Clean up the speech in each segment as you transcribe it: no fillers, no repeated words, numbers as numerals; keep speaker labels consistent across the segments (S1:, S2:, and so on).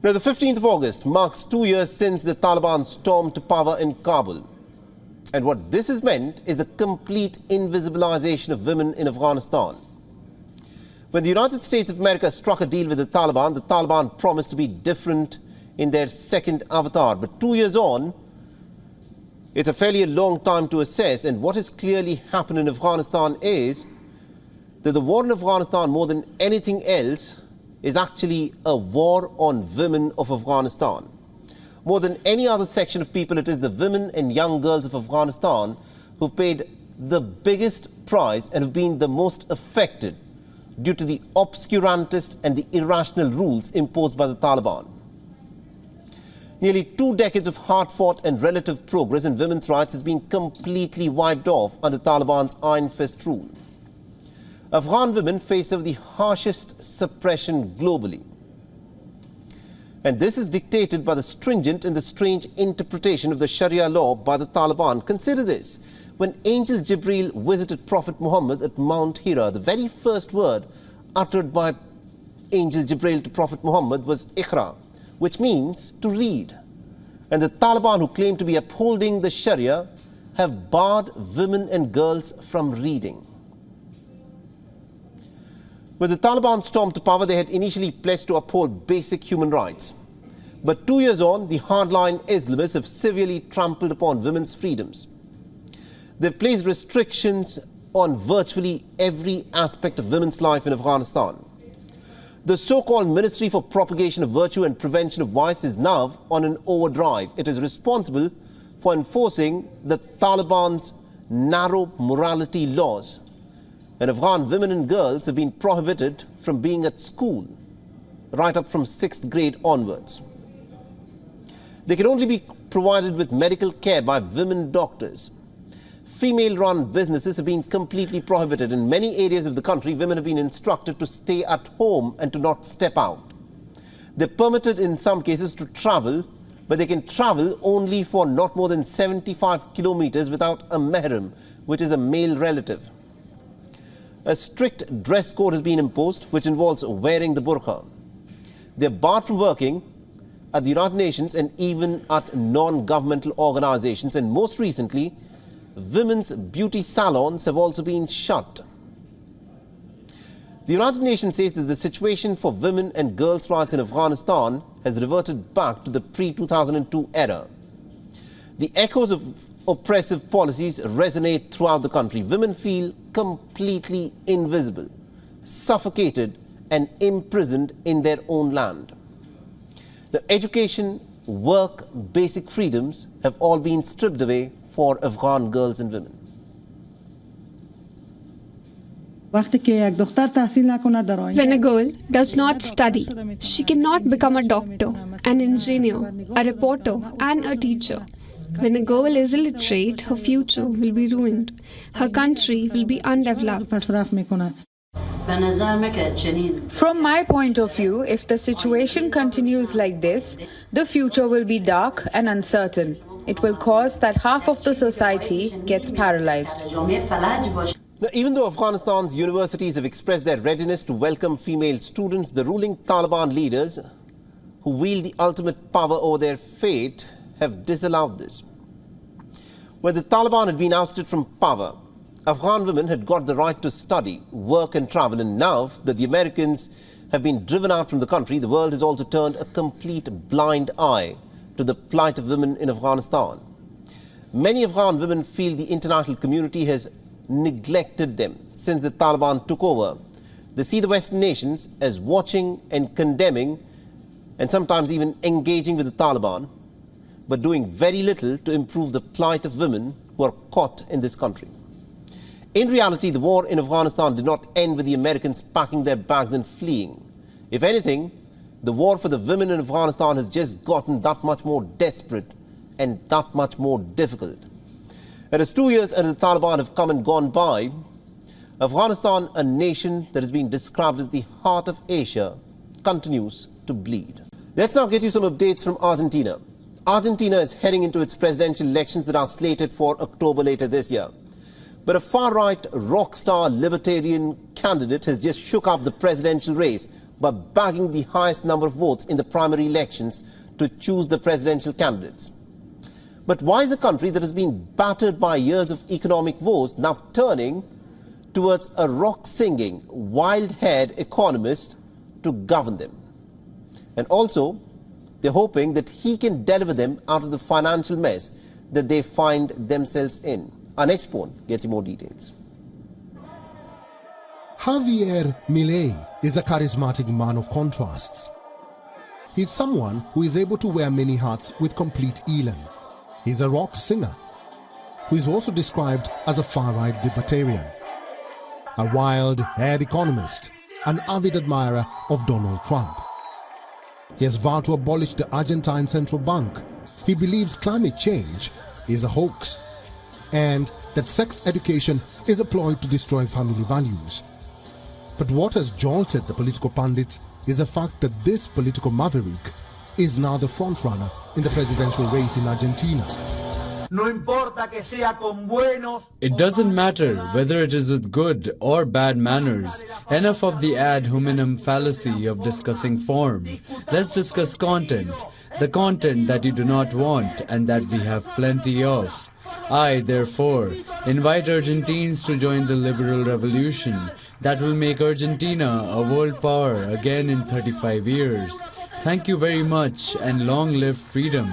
S1: Now, the 15th of August marks 2 years since the Taliban stormed to power in Kabul. And what this has meant is the complete invisibilization of women in Afghanistan. When the United States of America struck a deal with the Taliban promised to be different in their second avatar. But 2 years on, it's a fairly long time to assess. And what has clearly happened in Afghanistan is that the war in Afghanistan, more than anything else, is actually a war on women of Afghanistan. More than any other section of people, it is the women and young girls of Afghanistan who paid the biggest price and have been the most affected due to the obscurantist and the irrational rules imposed by the Taliban. Nearly 2 decades of hard-fought and relative progress in women's rights has been completely wiped off under Taliban's iron fist rule. Afghan women face some of the harshest suppression globally. And this is dictated by the stringent and the strange interpretation of the Sharia law by the Taliban. Consider this. When Angel Jibreel visited Prophet Muhammad at Mount Hira, the very first word uttered by Angel Jibreel to Prophet Muhammad was Iqra, which means to read. And the Taliban, who claim to be upholding the Sharia, have barred women and girls from reading. When the Taliban stormed to power, they had initially pledged to uphold basic human rights. But 2 years on, the hardline Islamists have severely trampled upon women's freedoms. They've placed restrictions on virtually every aspect of women's life in Afghanistan. The so-called Ministry for Propagation of Virtue and Prevention of Vice is now on an overdrive. It is responsible for enforcing the Taliban's narrow morality laws. And Afghan women and girls have been prohibited from being at school, right up from 6th grade onwards. They can only be provided with medical care by women doctors. Female-run businesses have been completely prohibited. In many areas of the country, women have been instructed to stay at home and to not step out. They're permitted in some cases to travel, but they can travel only for not more than 75 kilometers without a mahram, which is a male relative. A strict dress code has been imposed, which involves wearing the burqa. They're barred from working at the United Nations and even at non-governmental organizations. And most recently, women's beauty salons have also been shut. The United Nations says that the situation for women and girls' rights in Afghanistan has reverted back to the pre-2002 era. The echoes of oppressive policies resonate throughout the country. Women feel completely invisible, suffocated and imprisoned in their own land. The education, work, basic freedoms have all been stripped away for Afghan girls and women.
S2: When a girl does not study, she cannot become a doctor, an engineer, a reporter, and a teacher. When a girl is illiterate, her future will be ruined. Her country will be undeveloped.
S3: From my point of view, if the situation continues like this, the future will be dark and uncertain. It will cause that half of the society gets paralyzed.
S1: Now, even though Afghanistan's universities have expressed their readiness to welcome female students, the ruling Taliban leaders, who wield the ultimate power over their fate, have disallowed this. When the Taliban had been ousted from power, Afghan women had got the right to study, work and travel. And now that the Americans have been driven out from the country, the world has also turned a complete blind eye to the plight of women in Afghanistan. Many Afghan women feel the international community has neglected them since the Taliban took over. They see the Western nations as watching and condemning and sometimes even engaging with the Taliban, but doing very little to improve the plight of women who are caught in this country. In reality, the war in Afghanistan did not end with the Americans packing their bags and fleeing. If anything, the war for the women in Afghanistan has just gotten that much more desperate and that much more difficult. And as 2 years under the Taliban have come and gone by, Afghanistan, a nation that has been described as the heart of Asia, continues to bleed. Let's now get you some updates from Argentina. Argentina is heading into its presidential elections that are slated for October later this year. But a far-right rockstar libertarian candidate has just shook up the presidential race. by bagging the highest number of votes in the primary elections to choose the presidential candidates. But why is a country that has been battered by years of economic woes now turning towards a rock-singing, wild-haired economist to govern them? And also, they're hoping that he can deliver them out of the financial mess that they find themselves in. Our next pawn gets you more details.
S4: Javier Milei is a charismatic man of contrasts. He's someone who is able to wear many hats with complete elan. He's a rock singer, who is also described as a far-right libertarian, a wild-haired economist, an avid admirer of Donald Trump. He has vowed to abolish the Argentine central bank. He believes climate change is a hoax, and that sex education is a ploy to destroy family values. But what has jolted the political pundits is the fact that this political maverick is now the frontrunner in the presidential race in Argentina.
S5: It doesn't matter whether it is with good or bad manners. Enough of the ad hominem fallacy of discussing form. Let's discuss content. The content that you do not want and that we have plenty of. I, therefore, invite Argentines to join the liberal revolution that will make Argentina a world power again in 35 years. Thank you very much, and long live freedom.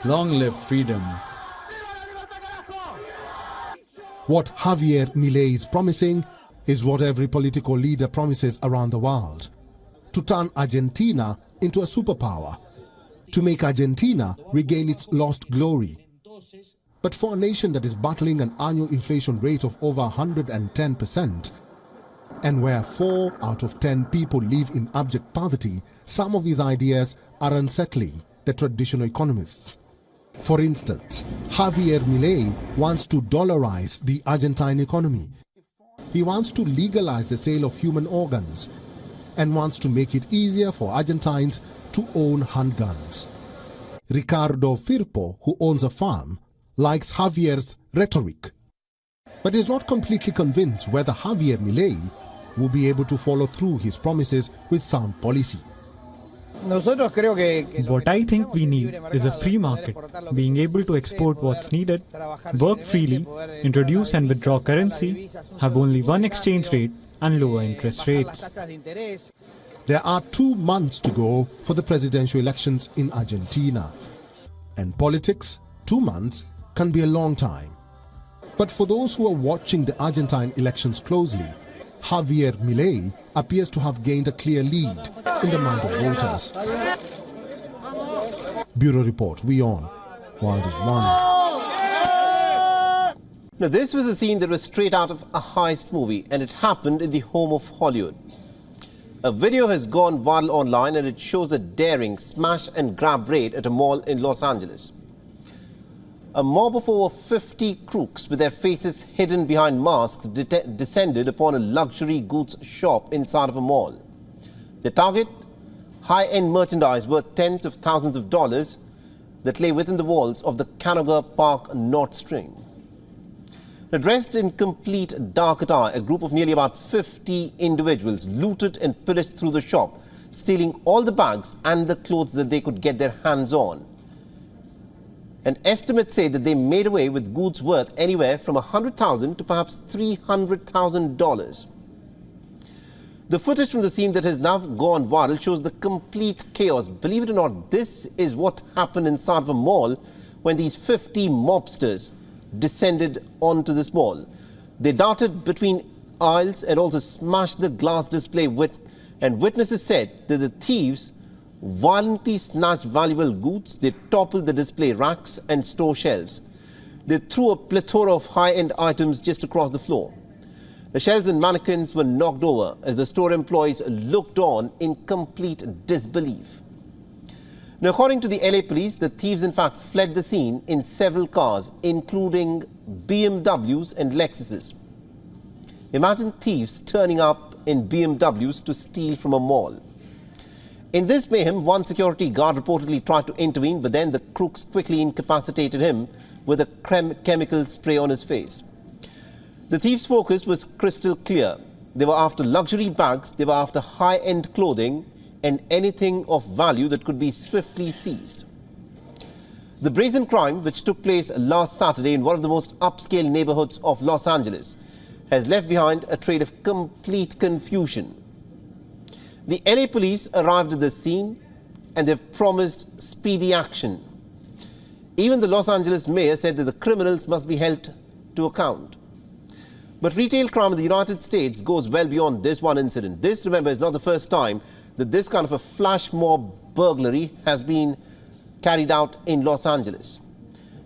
S5: Long live freedom.
S4: What Javier Milei is promising is what every political leader promises around the world: to turn Argentina into a superpower, to make Argentina regain its lost glory. But for a nation that is battling an annual inflation rate of over 110%, and where 4 out of 10 people live in abject poverty, some of his ideas are unsettling the traditional economists. For instance, Javier Milei wants to dollarize the Argentine economy. He wants to legalize the sale of human organs and wants to make it easier for Argentines to own handguns. Ricardo Firpo, who owns a farm, likes Javier's rhetoric, but is not completely convinced whether Javier Milei will be able to follow through his promises with sound policy.
S6: What I think we need is a free market, being able to export what's needed, work freely, introduce and withdraw currency, have only one exchange rate and lower interest rates.
S4: There are 2 months to go for the presidential elections in Argentina. And politics, 2 months can be a long time. But for those who are watching the Argentine elections closely, Javier Milei appears to have gained a clear lead in the mind of voters. Bureau Report, WION, World is One.
S1: Now, this was a scene that was straight out of a heist movie, and it happened in the home of Hollywood. A video has gone viral online, and it shows a daring smash and grab raid at a mall in Los Angeles. A mob of over 50 crooks with their faces hidden behind masks descended upon a luxury goods shop inside of a mall. The target? High-end merchandise worth tens of thousands of dollars that lay within the walls of the Canoga Park Nordstrom. Dressed in complete dark attire, a group of nearly about 50 individuals looted and pillaged through the shop, stealing all the bags and the clothes that they could get their hands on. And estimates say that they made away with goods worth anywhere from $100,000 to perhaps $300,000. The footage from the scene that has now gone viral shows the complete chaos. Believe it or not, this is what happened inside of a mall when these 50 mobsters descended onto this mall. They darted between aisles and also smashed the glass display and witnesses said that the thieves violently snatched valuable goods. They toppled the display racks and store shelves. They threw a plethora of high-end items just across the floor. The shelves and mannequins were knocked over as the store employees looked on in complete disbelief. Now, according to the LA police, the thieves in fact fled the scene in several cars, including BMWs and Lexuses. Imagine thieves turning up in BMWs to steal from a mall. In this mayhem, one security guard reportedly tried to intervene, but then the crooks quickly incapacitated him with a chemical spray on his face. The thieves' focus was crystal clear. They were after luxury bags, they were after high-end clothing, and anything of value that could be swiftly seized. The brazen crime, which took place last Saturday in one of the most upscale neighborhoods of Los Angeles, has left behind a trail of complete confusion. The LA police arrived at the scene and they've promised speedy action. Even the Los Angeles mayor said that the criminals must be held to account. But retail crime in the United States goes well beyond this one incident. This, remember, is not the first time that this kind of a flash mob burglary has been carried out in Los Angeles.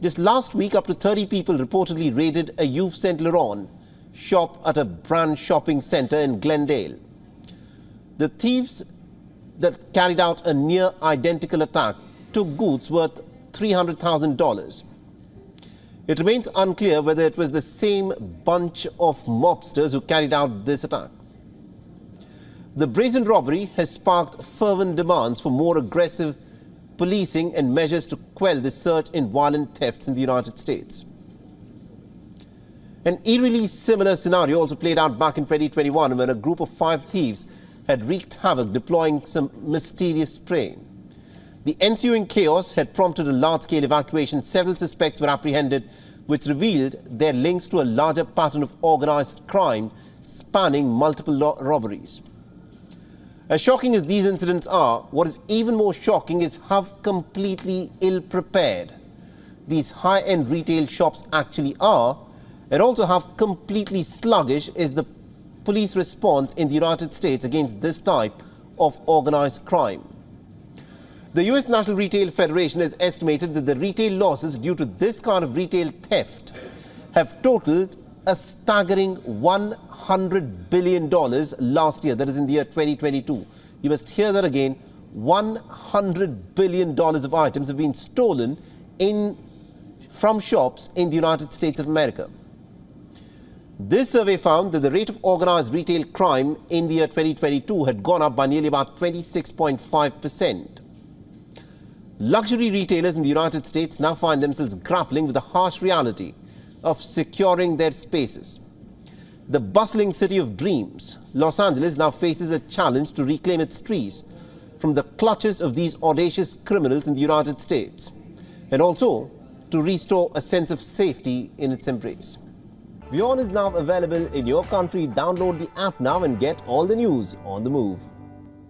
S1: Just last week, up to 30 people reportedly raided a Yves Saint Laurent shop at a brand shopping center in Glendale. The thieves that carried out a near identical attack took goods worth $300,000. It remains unclear whether it was the same bunch of mobsters who carried out this attack. The brazen robbery has sparked fervent demands for more aggressive policing and measures to quell the surge in violent thefts in the United States. An eerily similar scenario also played out back in 2021 when a group of 5 thieves had wreaked havoc deploying some mysterious spray. The ensuing chaos had prompted a large-scale evacuation. Several suspects were apprehended, which revealed their links to a larger pattern of organized crime spanning multiple robberies. As shocking as these incidents are, what is even more shocking is how completely ill-prepared these high-end retail shops actually are, and also how completely sluggish is the police response in the United States against this type of organized crime. The U.S. National Retail Federation has estimated that the retail losses due to this kind of retail theft have totaled a staggering $100 billion last year, that is in the year 2022. You must hear that again. $100 billion of items have been stolen from shops in the United States of America. This survey found that the rate of organized retail crime in the year 2022 had gone up by nearly about 26.5%. Luxury retailers in the United States now find themselves grappling with the harsh reality of securing their spaces. The bustling city of dreams, Los Angeles, now faces a challenge to reclaim its trees from the clutches of these audacious criminals in the United States, and also to restore a sense of safety in its embrace. WION is now available in your country. Download the app now and get all the news on the move.